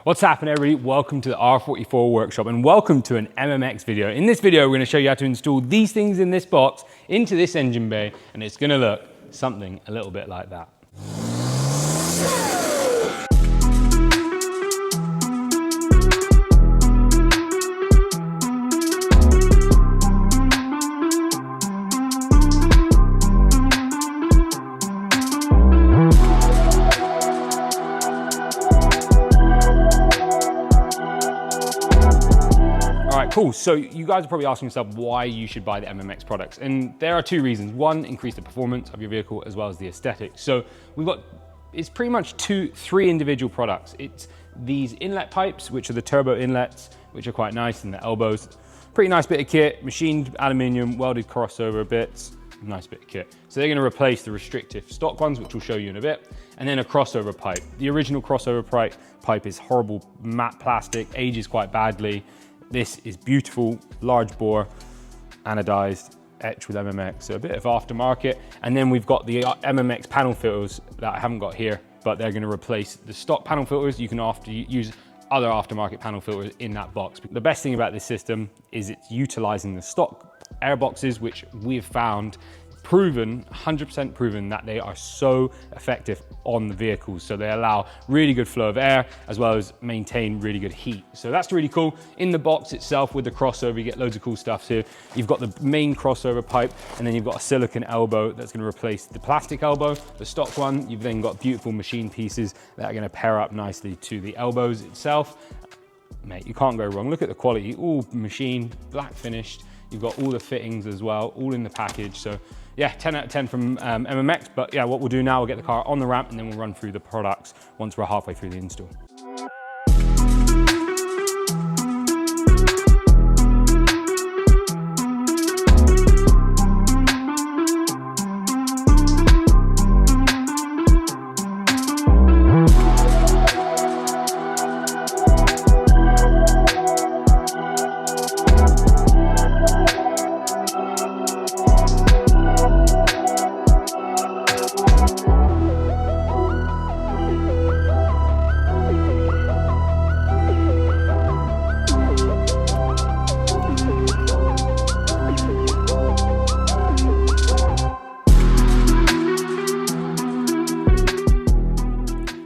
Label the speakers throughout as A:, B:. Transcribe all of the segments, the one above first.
A: What's happening, everybody? Welcome to the R44 workshop and welcome to an MMX video. In this video, we're going to show you how to install these things in this box into this engine bay, and it's going to look something a little bit like that. Cool, so you guys are probably asking yourself why you should buy the MMX products. And there are two reasons. One, increase the performance of your vehicle as well as the aesthetics. So it's pretty much three individual products. It's these inlet pipes, which are the turbo inlets, which are quite nice, and the elbows. Pretty nice bit of kit, machined aluminium, welded crossover bits, nice bit of kit. So they're gonna replace the restrictive stock ones, which we'll show you in a bit. And then a crossover pipe. The original crossover pipe is horrible matte plastic, ages quite badly. This is beautiful, large bore, anodized, etched with MMX, so a bit of aftermarket. And then we've got the MMX panel filters that I haven't got here, but they're gonna replace the stock panel filters. You can use other aftermarket panel filters in that box. The best thing about this system is it's utilizing the stock air boxes, which we've found proven, 100% proven, that they are so effective on the vehicles. So they allow really good flow of air as well as maintain really good heat. So that's really cool. In the box itself with the crossover, you get loads of cool stuff here. You've got the main crossover pipe, and then you've got a silicone elbow that's gonna replace the plastic elbow, the stock one. You've then got beautiful machine pieces that are gonna pair up nicely to the elbows itself. Mate, you can't go wrong. Look at the quality, all machined, black finished. You've got all the fittings as well, all in the package. So yeah, 10 out of 10 from MMX. But yeah, what we'll do now, we'll get the car on the ramp and then we'll run through the products once we're halfway through the install.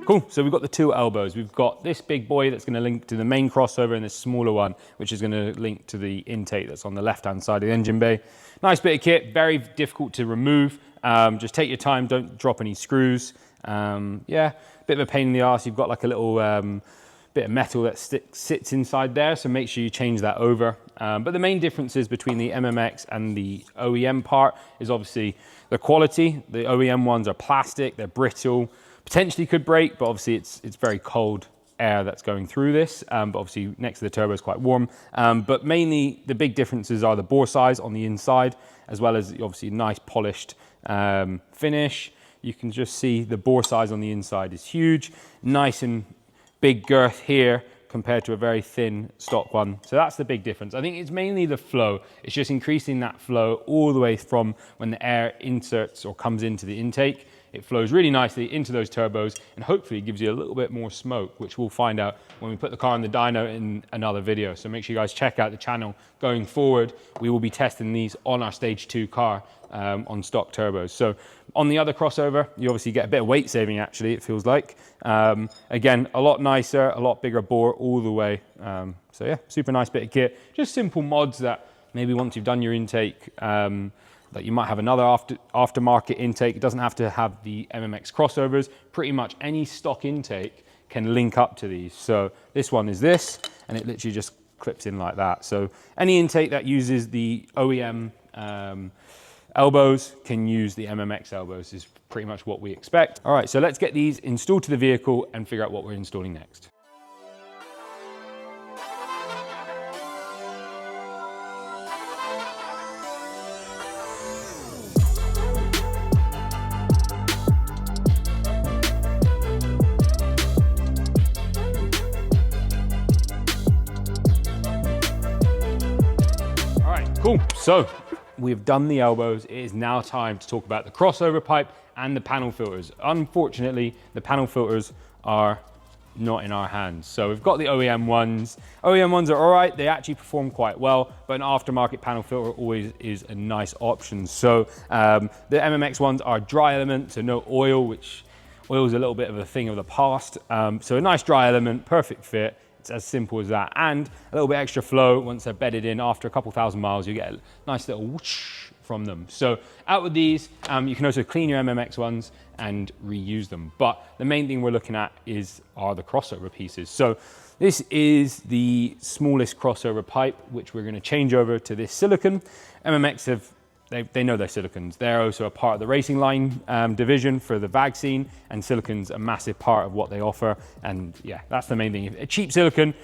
A: Cool, so we've got the two elbows. We've got this big boy that's gonna link to the main crossover and this smaller one, which is gonna link to the intake that's on the left-hand side of the engine bay. Nice bit of kit, very difficult to remove. Just take your time, don't drop any screws. Yeah, bit of a pain in the arse. You've got like a little bit of metal that sits inside there, so make sure you change that over. But the main differences between the MMX and the OEM part is obviously the quality. The OEM ones are plastic, they're brittle, potentially could break, but obviously it's very cold air that's going through this, but obviously next to the turbo is quite warm. But mainly the big differences are the bore size on the inside, as well as obviously nice polished finish. You can just see the bore size on the inside is huge, nice and big girth here compared to a very thin stock one. So that's the big difference. I think it's mainly the flow. It's just increasing that flow all the way from when the air inserts or comes into the intake. It flows really nicely into those turbos and hopefully gives you a little bit more smoke, which we'll find out when we put the car in the dyno in another video. So make sure you guys check out the channel going forward. We will be testing these on our stage 2 car on stock turbos. So on the other crossover, you obviously get a bit of weight saving actually, it feels like. Again, a lot nicer, a lot bigger bore all the way. So yeah, super nice bit of kit. Just simple mods that maybe once you've done your intake, that you might have another aftermarket intake. It doesn't have to have the MMX crossovers. Pretty much any stock intake can link up to these. So this one is this, and it literally just clips in like that. So any intake that uses the OEM elbows can use the MMX elbows, is pretty much what we expect. All right, so let's get these installed to the vehicle and figure out what we're installing next. Cool, so we've done the elbows. It is now time to talk about the crossover pipe and the panel filters. Unfortunately, the panel filters are not in our hands. So we've got the OEM ones. OEM ones are all right. They actually perform quite well, but an aftermarket panel filter always is a nice option. So the MMX ones are dry element, so no oil, which oil is a little bit of a thing of the past. So a nice dry element, perfect fit. It's as simple as that. And a little bit extra flow once they're bedded in. After a couple thousand miles, you get a nice little whoosh from them. So out with these, you can also clean your MMX ones and reuse them. But the main thing we're looking at are the crossover pieces. So this is the smallest crossover pipe, which we're going to change over to this silicon. MMX they know their silicons. They're also a part of the racing line division for the VAG scene, and silicon's a massive part of what they offer. And yeah, that's the main thing. A cheap silicon,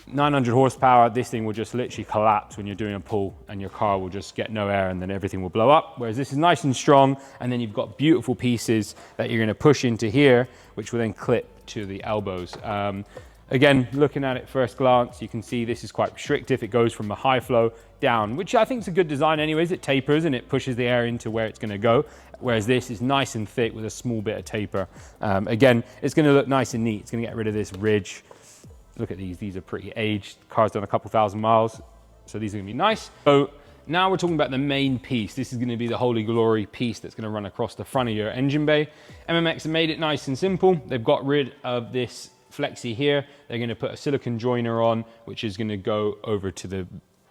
A: 900 horsepower, this thing will just literally collapse when you're doing a pull, and your car will just get no air and then everything will blow up. Whereas this is nice and strong, and then you've got beautiful pieces that you're gonna push into here, which will then clip to the elbows. Again, looking at it first glance, you can see this is quite restrictive. It goes from a high flow down, which I think is a good design anyways. It tapers and it pushes the air into where it's gonna go. Whereas this is nice and thick with a small bit of taper. Again, it's gonna look nice and neat. It's gonna get rid of this ridge. Look at these are pretty aged. Car's done a couple thousand miles, so these are gonna be nice. So now we're talking about the main piece. This is gonna be the holy glory piece that's gonna run across the front of your engine bay. MMX have made it nice and simple. They've got rid of this flexi here. They're gonna put a silicon joiner on, which is gonna go over to the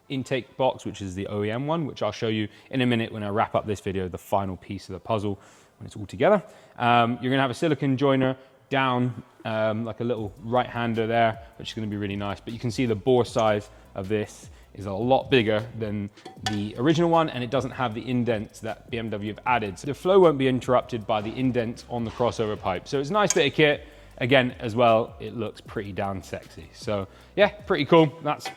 A: intake box, which is the OEM one, which I'll show you in a minute when I wrap up this video, the final piece of the puzzle when it's all together. You're gonna have a silicon joiner down like a little right-hander there, which is gonna be really nice. But you can see the bore size of this is a lot bigger than the original one, and it doesn't have the indents that BMW have added. So the flow won't be interrupted by the indents on the crossover pipe. So it's a nice bit of kit. Again, as well, it looks pretty damn sexy. So yeah, pretty cool. That's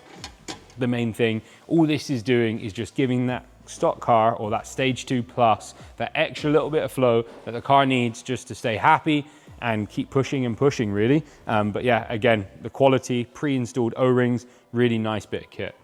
A: the main thing. All this is doing is just giving that stock car, or that stage 2 plus, that extra little bit of flow that the car needs just to stay happy and keep pushing and pushing, really. But yeah, again, the quality, pre-installed O-rings, really nice bit of kit.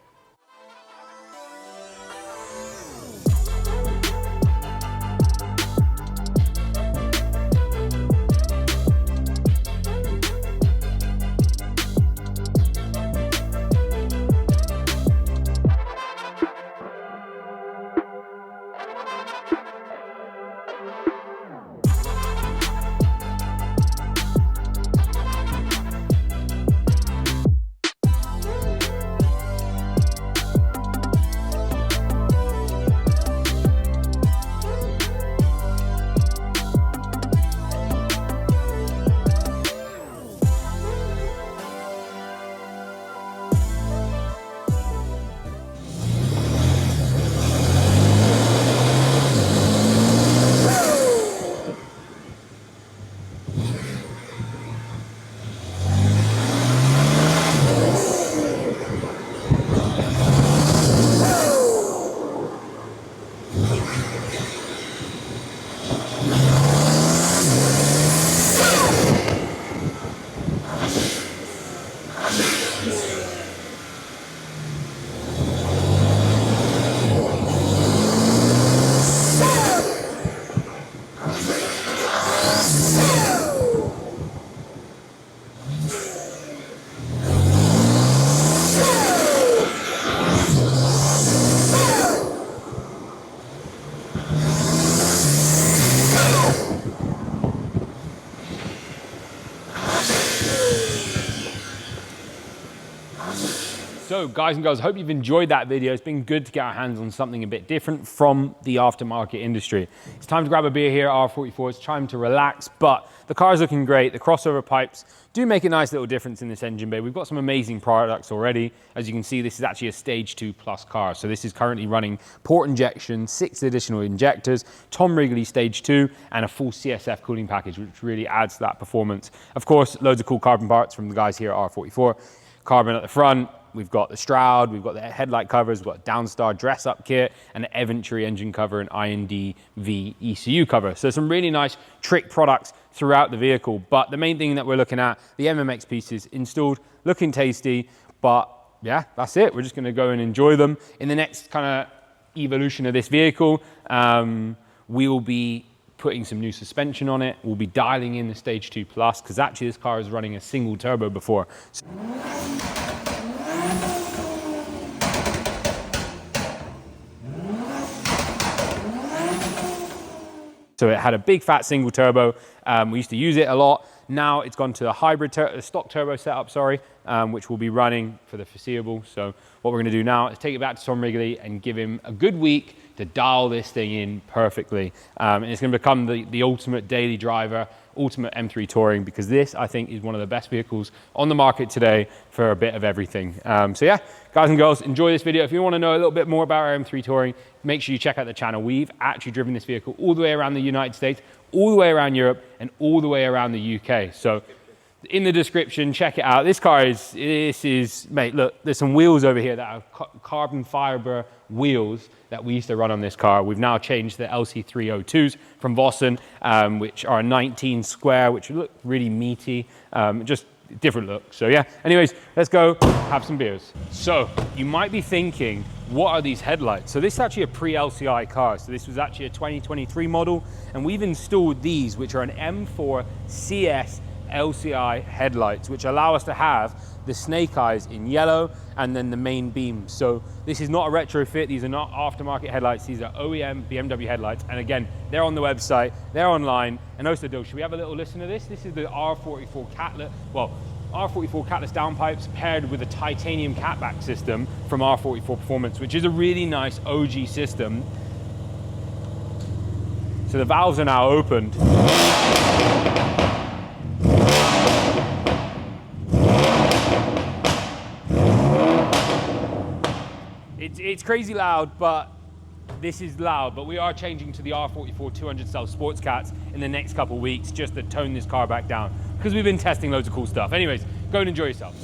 A: So guys and girls, I hope you've enjoyed that video. It's been good to get our hands on something a bit different from the aftermarket industry. It's time to grab a beer here at R44. It's time to relax, but the car's looking great. The crossover pipes do make a nice little difference in this engine bay. We've got some amazing products already. As you can see, this is actually a stage 2 plus car. So this is currently running port injection, 6 additional injectors, Tom Wrigley stage 2, and a full CSF cooling package, which really adds to that performance. Of course, loads of cool carbon parts from the guys here at R44. Carbon at the front. We've got the shroud, we've got the headlight covers, we've got a Downstar dress-up kit, and an Eventry engine cover, and IND-V ECU cover. So some really nice trick products throughout the vehicle. But the main thing that we're looking at, the MMX pieces installed, looking tasty, but yeah, that's it. We're just gonna go and enjoy them. In the next kind of evolution of this vehicle, we will be putting some new suspension on it. We'll be dialing in the Stage 2 Plus, because actually this car is running a single turbo before. So it had a big fat single turbo. We used to use it a lot. Now it's gone to a hybrid stock turbo setup, which will be running for the foreseeable. So what we're going to do now is take it back to Tom Wrigley and give him a good week to dial this thing in perfectly. And it's going to become the ultimate daily driver, ultimate M3 touring, because this, I think, is one of the best vehicles on the market today for a bit of everything. So yeah, guys and girls, enjoy this video. If you want to know a little bit more about our M3 touring, make sure you check out the channel. We've actually driven this vehicle all the way around the United States, all the way around Europe, and all the way around the UK. So in the description, check it out. This car is, mate, look, there's some wheels over here that are carbon fiber wheels that we used to run on this car. We've now changed the LC302s from Vossen, which are 19 square, which look really meaty, just different look. So yeah, anyways, let's go have some beers. So you might be thinking, what are these headlights? So this is actually a pre-LCI car. So this was actually a 2023 model, and we've installed these, which are an M4 CS LCI headlights, which allow us to have the snake eyes in yellow and then the main beam. So this is not a retrofit, these are not aftermarket headlights, these are OEM BMW headlights. And again, they're on the website, they're online. And also, should we have a little listen to this? This is the R44 catless, R44 catless downpipes paired with a titanium catback system from R44 Performance, which is a really nice OG system. So the valves are now opened. It's crazy loud, but this is loud. But we are changing to the R44 200 cell sports cats in the next couple of weeks, just to tone this car back down, because we've been testing loads of cool stuff. Anyways, go and enjoy yourself.